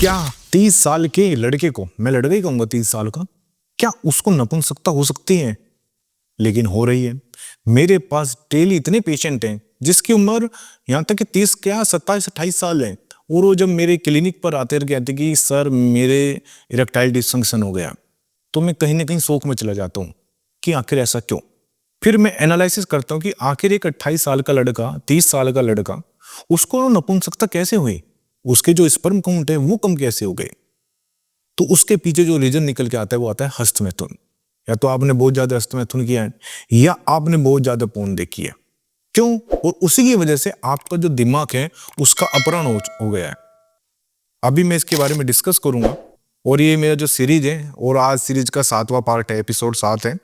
क्या 30 साल के लड़के को, मैं लड़का ही कहूंगा 30 साल का, क्या उसको नपुंसकता हो सकती है? लेकिन हो रही है। मेरे पास डेली इतने पेशेंट हैं जिसकी उम्र यहाँ तक कि 30 क्या 27-28 साल है, और वो जब मेरे क्लिनिक पर आते रह कहते कि सर मेरे इरेक्टाइल डिसफंक्शन हो गया, तो मैं कहीं ना कहीं शोक में चला जाता हूँ कि आखिर ऐसा क्यों। फिर मैं एनालिसिस करता हूँ कि आखिर एक 28 साल का लड़का, 30 साल का लड़का, उसको नपुंसकता कैसे हुई, उसके जो स्पर्म काउंट है वो कम कैसे हो गए। तो उसके पीछे जो रीजन निकल के आता है वो आता है हस्तमैथुन। या तो आपने बहुत ज्यादा हस्तमैथुन किया है, या आपने बहुत ज्यादा पोर्न देखी है। क्यों? और उसी की वजह से आपका जो दिमाग है उसका अपहरण हो गया है। अभी मैं इसके बारे में डिस्कस करूंगा। और ये मेरा जो सीरीज है, और आज सीरीज का 7वां पार्ट है, एपिसोड 7 है,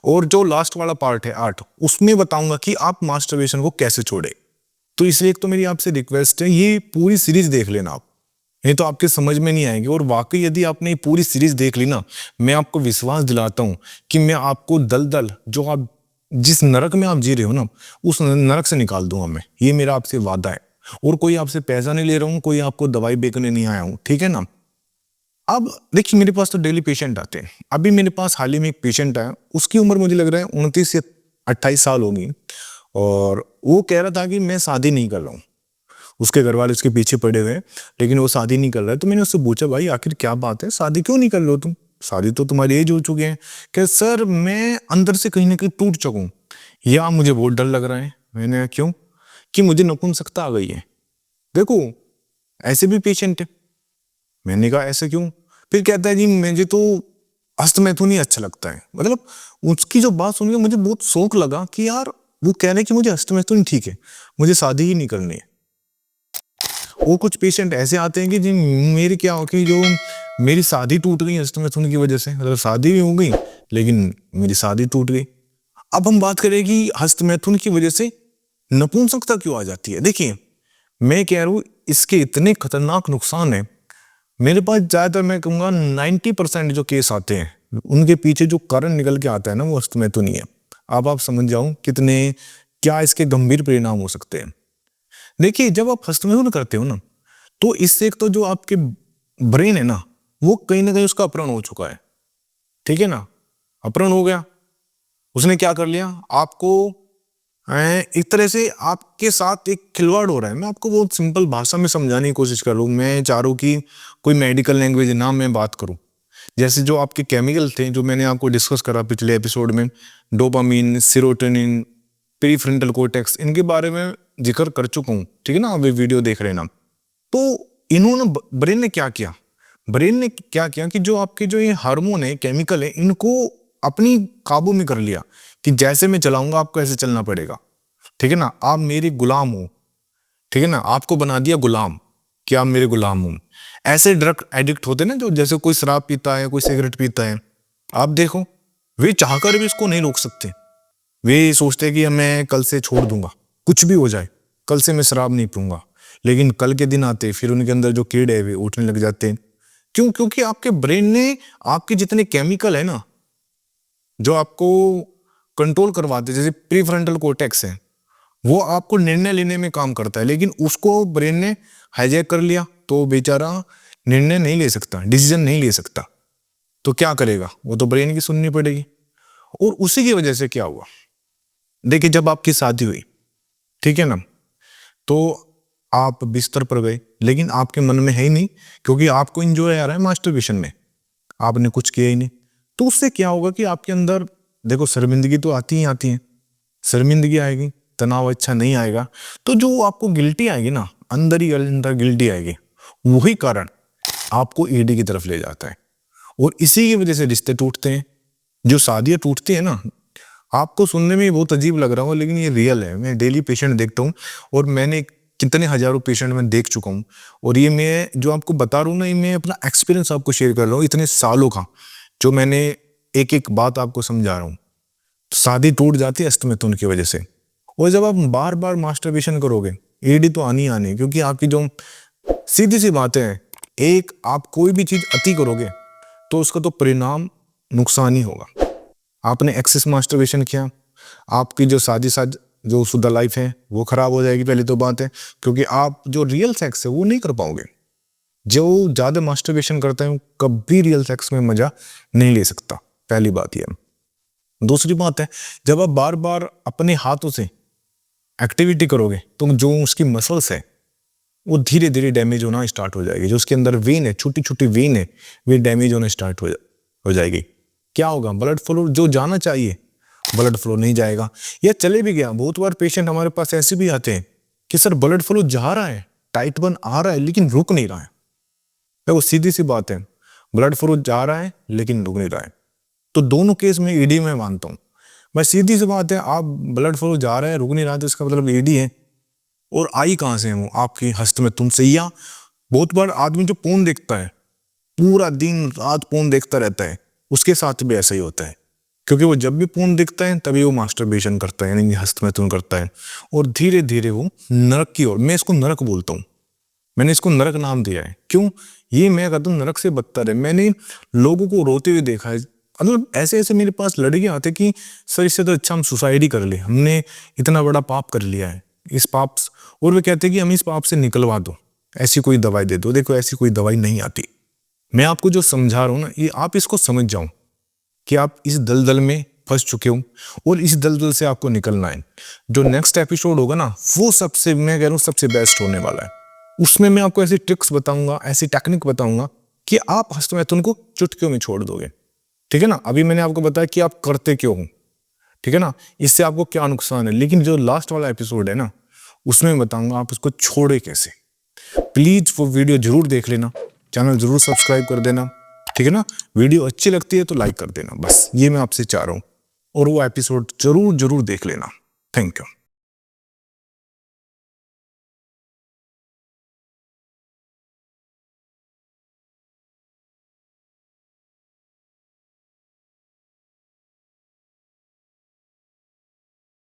और जो लास्ट वाला पार्ट है 8, उसमें बताऊंगा कि आप मास्टरबेशन को कैसे छोड़े। तो इसलिए एक तो मेरी आपसे रिक्वेस्ट है, ये पूरी सीरीज देख लेना आप, नहीं तो आपके समझ में नहीं आएगी। और वाकई यदि आपने ये पूरी सीरीज देख ली ना, मैं आपको विश्वास दिलाता हूं कि मैं आपको दलदल, जो आप जिस नरक में आप जी रहे हो ना, उस नरक से निकाल दूंगा मैं। ये मेरा आपसे वादा है। और कोई आपसे पैसा नहीं ले रहा हूँ, कोई आपको दवाई बेचने नहीं आया हूँ, ठीक है ना। अब देखिए, मेरे पास तो डेली पेशेंट आते हैं। अभी मेरे पास हाल ही में एक पेशेंट आया, उसकी उम्र मुझे लग रहा है 29 से 28 साल होगी, और वो कह रहा था कि मैं शादी नहीं कर रहा हूँ। उसके घर वाले उसके पीछे पड़े हुए हैं, लेकिन वो शादी नहीं कर रहा है। तो मैंने उससे पूछा, भाई आखिर क्या बात है, शादी क्यों नहीं कर रहे हो तुम? शादी तो तुम्हारी एज हो चुकी है। कि सर मैं अंदर से कहीं ना कहीं टूट चुका हूँ, या मुझे बहुत डर लग रहा है। मैंने कहा क्यों? कि मुझे नपुंसकता आ गई है। देखो, ऐसे भी पेशेंट है। मैंने कहा ऐसे क्यों? फिर कहता है जी मुझे तो हस्तमैथुन ही अच्छा लगता है। मतलब उसकी जो बात सुन के मुझे बहुत शौक लगा कि यार, वो कह रहे हैं कि मुझे हस्तमैथुन ठीक है, मुझे शादी ही नहीं करनी है। और कुछ पेशेंट ऐसे आते हैं कि जी मेरी क्या हो कि जो मेरी शादी टूट गई हस्तमैथुन की वजह से, मतलब शादी भी हो गई लेकिन मेरी शादी टूट गई। अब हम बात करें कि हस्तमैथुन की वजह से नपुंसकता क्यों आ जाती है। देखिए, मैं कह रहा हूं इसके इतने खतरनाक नुकसान है। मेरे पास ज्यादातर मैं कहूंगा 90% जो केस आते हैं, उनके पीछे जो कारण निकल के आता है ना, वो हस्तमैथुन ही है। अब आप समझ जाओ कितने क्या इसके गंभीर परिणाम हो सकते हैं। देखिए, जब आप हस्तमैथुन करते हो ना, तो इससे एक तो जो आपके ब्रेन है ना, वो कहीं ना कहीं उसका अपहरण हो चुका है। ठीक है ना, अपहरण हो गया। उसने क्या कर लिया, आपको एक तरह से आपके साथ एक खिलवाड़ हो रहा है। मैं आपको बहुत सिंपल भाषा में समझाने की कोशिश कर रहा हूँ। मैं चाह रहा हूँ कि कोई मेडिकल लैंग्वेज ना मैं बात करूँ। जैसे जो आपके केमिकल थे, जो मैंने आपको डिस्कस करा पिछले एपिसोड में, डोपामिन, सेरोटोनिन, प्रीफ्रंटल कोर्टेक्स, इनके बारे में जिक्र कर चुका हूँ। ठीक है ना, आप ये वीडियो देख रहे हैं ना। तो इन्होंने ब्रेन ने क्या किया, ब्रेन ने क्या किया कि जो आपके जो ये हार्मोन है, केमिकल है, इनको अपनी काबू में कर लिया कि जैसे मैं चलाऊंगा आपको ऐसे चलना पड़ेगा। ठीक है ना, आप मेरे गुलाम हो। ठीक है ना, आपको बना दिया गुलाम कि आप मेरे गुलाम हो। ऐसे ड्रग एडिक्ट होते ना, जो जैसे कोई शराब पीता है, कोई सिगरेट पीता है, आप देखो, वे चाहकर भी इसको नहीं रोक सकते। वे सोचते हैं कि मैं कल से छोड़ दूंगा, कुछ भी हो जाए, कल से मैं शराब नहीं पीऊंगा। लेकिन कल के दिन आते फिर उनके अंदर जो कीड़े हैं वे उठने लग जाते हैं। क्यों? क्योंकि आपके ब्रेन ने आपके जितने केमिकल है ना, जो आपको कंट्रोल करवाते, जैसे प्रीफ्रंटल कोर्टेक्स है, वो आपको निर्णय लेने में काम करता है, लेकिन उसको ब्रेन ने हाईजैक कर लिया, तो बेचारा निर्णय नहीं ले सकता, डिसीजन नहीं ले सकता। तो क्या करेगा? वो तो ब्रेन की सुननी पड़ेगी। और उसी की वजह से क्या हुआ, देखिए, जब आपकी शादी हुई, ठीक है ना, तो आप बिस्तर पर गए, लेकिन आपके मन में है ही नहीं, क्योंकि आपको इंजॉय आ रहा है मास्टरबेशन में, आपने कुछ किया ही नहीं। तो उससे क्या होगा कि आपके अंदर, देखो, शर्मिंदगी तो आती ही आती है, शर्मिंदगी आएगी, तनाव अच्छा नहीं आएगा, तो जो आपको गिल्टी आएगी ना, अंदर ही अंदर गिल्टी आएगी, वही कारण आपको ईडी की तरफ ले जाता है। और इसी की वजह से रिश्ते टूटते हैं, जो शादियां टूटती है ना। आपको सुनने में बहुत अजीब लग रहा हो, लेकिन ये रियल है। मैं डेली पेशेंट देखता हूँ, और मैंने कितने हजारों पेशेंट में देख चुका हूँ। और ये मैं जो आपको बता रहा हूँ ना, ये मैं अपना एक्सपीरियंस आपको शेयर कर रहा हूँ, इतने सालों का, जो मैंने एक एक बात आपको समझा रहा हूँ। शादी टूट जाती है हस्तमैथुन की वजह से। और जब आप बार बार मास्टरबेशन करोगे, ईडी तो आनी ही आनी, क्योंकि आपकी जो सीधी सी बात है, एक आप कोई भी चीज अति करोगे तो उसका तो परिणाम नुकसान ही होगा। आपने एक्सेस मास्टरबेशन किया, आपकी जो शादी साथ जो शुद्ध लाइफ है वो खराब हो जाएगी, पहली तो बात है, क्योंकि आप जो रियल सेक्स है वो नहीं कर पाओगे। जो ज्यादा मास्टरबेशन करता है कभी रियल सेक्स में मजा नहीं ले सकता, पहली बात यह। दूसरी बात है, जब आप बार बार अपने हाथों से एक्टिविटी करोगे तो जो उसकी मसल्स है वो धीरे धीरे डैमेज होना स्टार्ट हो जाएगी। जो उसके अंदर वेन है, छोटी छोटी वेन है, वे डैमेज होना स्टार्ट हो जाएगी। क्या होगा, ब्लड फ्लो जो जाना चाहिए ब्लड फ्लो नहीं जाएगा, या चले भी गया। बहुत बार पेशेंट हमारे पास ऐसे भी आते हैं कि सर ब्लड फ्लो जा रहा है, टाइट बन आ रहा है लेकिन रुक नहीं रहा है। वो सीधी सी बात है, ब्लड फ्लो जा रहा है लेकिन रुक नहीं रहा है। तो दोनों केस में ईडी में मानता हूं मैं, सीधी सी बात है। आप ब्लड फ्लो जा रहा है रुक नहीं रहा है तो इसका मतलब ईडी है। और आई कहां से है वो, आपकी हस्त में तुमसे। या बहुत बार आदमी जो पोन देखता है, पूरा दिन रात पोन देखता रहता है, उसके साथ भी ऐसा ही होता है। क्योंकि वो जब भी पोन दिखता है तभी वो मास्टरबेशन करता है, यानी हस्त में तुन करता है। और धीरे धीरे वो नरक की ओर, मैं इसको नरक बोलता हूँ, मैंने इसको नरक नाम दिया है। क्यों, ये मैं कहता हूँ नरक से बदतर है। मैंने लोगों को रोते हुए देखा है, मतलब ऐसे ऐसे मेरे पास लड़के आते कि सर इससे तो अच्छा हम सुसाइड ही कर ले, हमने इतना बड़ा पाप कर लिया है, इस पाप। और वे कहते कि हम इस पाप से निकलवा दो, ऐसी कोई दवाई दे दो। देखो ऐसी कोई दवाई नहीं आती। मैं आपको जो समझा रहा हूँ ना, ये आप इसको समझ जाओ कि आप इस दलदल में फंस चुके हो और इस दलदल से आपको निकलना है। जो नेक्स्ट एपिसोड होगा ना, वो सबसे, मैं कह रहा हूँ सबसे बेस्ट होने वाला है। उसमें मैं आपको ऐसी ट्रिक्स बताऊंगा, ऐसी टेक्निक बताऊंगा कि आप हस्तमैथुन को चुटकियों में छोड़ दोगे। ठीक है ना। अभी मैंने आपको बताया कि आप करते क्यों हो, ठीक है ना, इससे आपको क्या नुकसान है। लेकिन जो लास्ट वाला एपिसोड है ना, उसमें बताऊंगा आप उसको छोड़े कैसे। प्लीज वो वीडियो जरूर देख लेना, चैनल जरूर सब्सक्राइब कर देना, ठीक है ना। वीडियो अच्छी लगती है तो लाइक कर देना, बस ये मैं आपसे चाह रहा हूँ। और वो एपिसोड जरूर जरूर देख लेना। Thank you.